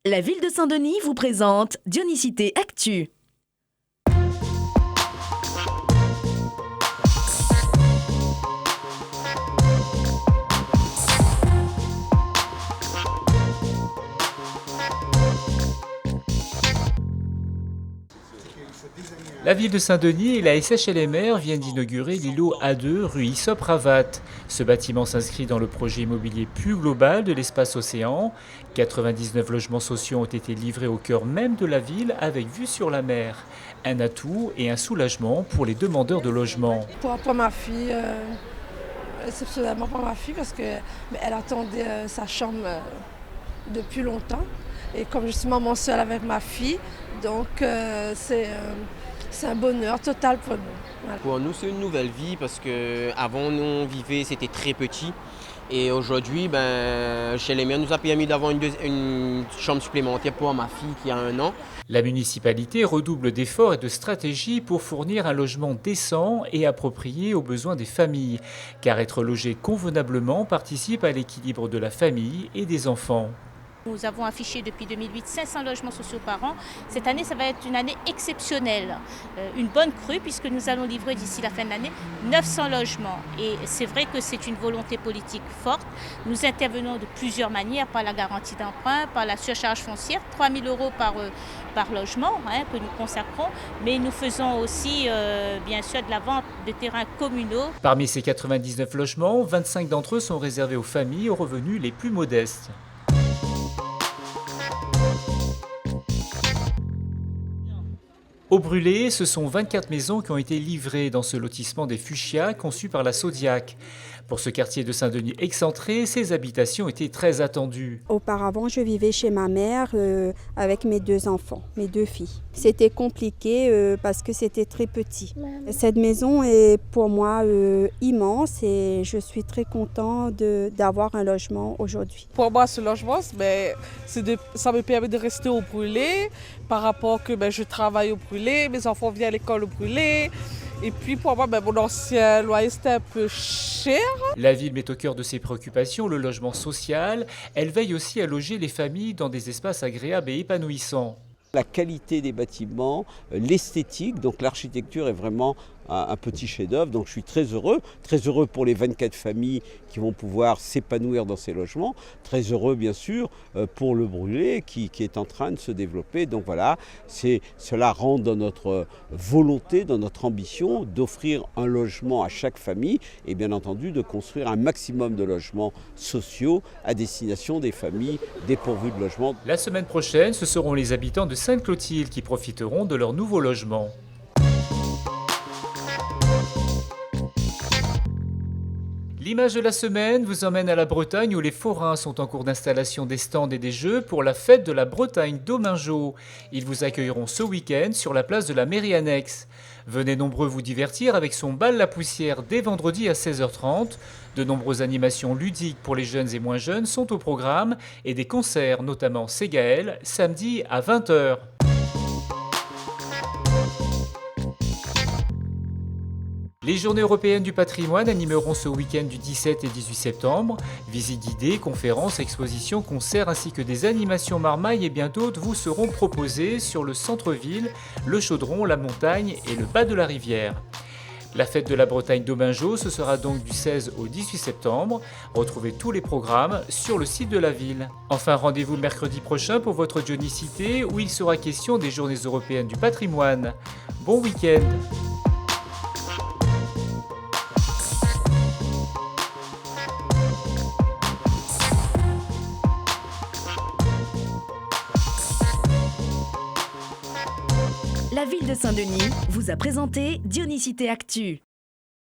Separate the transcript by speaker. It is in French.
Speaker 1: La ville de Saint-Denis vous présente Dionysité Actu.
Speaker 2: La ville de Saint-Denis et la SHLMR viennent d'inaugurer l'îlot A2 rue Issop-Ravat. Ce bâtiment s'inscrit dans le projet immobilier plus global de l'espace océan. 99 logements sociaux ont été livrés au cœur même de la ville avec vue sur la mer. Un atout et un soulagement pour les demandeurs de logement.
Speaker 3: Pour ma fille, exceptionnellement pour ma fille parce qu'elle attendait sa chambre depuis longtemps. Et comme je suis maman seule avec ma fille, donc c'est un bonheur total pour nous. Voilà.
Speaker 4: Pour nous, c'est une nouvelle vie parce qu'avant, nous, on vivait, c'était très petit. Et aujourd'hui, chez les miens, nous a permis d'avoir une chambre supplémentaire pour ma fille qui a 1 an.
Speaker 2: La municipalité redouble d'efforts et de stratégies pour fournir un logement décent et approprié aux besoins des familles. Car être logé convenablement participe à l'équilibre de la famille et des enfants.
Speaker 5: Nous avons affiché depuis 2008 500 logements sociaux par an. Cette année, ça va être une année exceptionnelle, une bonne crue puisque nous allons livrer d'ici la fin de l'année 900 logements. Et c'est vrai que c'est une volonté politique forte. Nous intervenons de plusieurs manières, par la garantie d'emprunt, par la surcharge foncière, 3 000 € par logement que nous consacrons. Mais nous faisons aussi bien sûr de la vente de terrains communaux.
Speaker 2: Parmi ces 99 logements, 25 d'entre eux sont réservés aux familles aux revenus les plus modestes. Au Brûlé, ce sont 24 maisons qui ont été livrées dans ce lotissement des Fuchsias conçu par la Sodiac. Pour ce quartier de Saint-Denis excentré, ces habitations étaient très attendues.
Speaker 6: Auparavant, je vivais chez ma mère avec mes 2 enfants, mes 2 filles. C'était compliqué parce que c'était très petit. Cette maison est pour moi immense et je suis très contente d'avoir un logement aujourd'hui.
Speaker 3: Pour moi, ce logement, ça me permet de rester au Brûlé par rapport que je travaille au Brûlé, mes enfants viennent à l'école au Brûlé. Et puis pour moi, mon ancien loyer c'était un peu cher.
Speaker 2: La ville met au cœur de ses préoccupations le logement social. Elle veille aussi à loger les familles dans des espaces agréables et épanouissants.
Speaker 7: La qualité des bâtiments, l'esthétique, donc l'architecture est vraiment un petit chef-d'œuvre. Donc je suis très heureux pour les 24 familles qui vont pouvoir s'épanouir dans ces logements. Très heureux bien sûr pour le Brûlé qui est en train de se développer. Donc voilà, cela rentre dans notre volonté, dans notre ambition d'offrir un logement à chaque famille et bien entendu de construire un maximum de logements sociaux à destination des familles dépourvues de logement.
Speaker 2: La semaine prochaine, ce seront les habitants de Sainte-Clotilde qui profiteront de leur nouveau logement. L'image de la semaine vous emmène à la Bretagne où les forains sont en cours d'installation des stands et des jeux pour la fête de la Bretagne d'Aumingeau. Ils vous accueilleront ce week-end sur la place de la mairie annexe. Venez nombreux vous divertir avec son bal la poussière dès vendredi à 16h30. De nombreuses animations ludiques pour les jeunes et moins jeunes sont au programme et des concerts, notamment Ségaël, samedi à 20h. Les Journées européennes du patrimoine animeront ce week-end du 17 et 18 septembre. Visites guidées, conférences, expositions, concerts ainsi que des animations marmailles et bien d'autres vous seront proposées sur le centre-ville, le Chaudron, la montagne et le bas de la rivière. La fête de la Bretagne d'Aumingeau, ce sera donc du 16 au 18 septembre. Retrouvez tous les programmes sur le site de la ville. Enfin, rendez-vous mercredi prochain pour votre Dionysité où il sera question des Journées européennes du patrimoine. Bon week-end!
Speaker 1: La ville de Saint-Denis vous a présenté Dionysité Actu.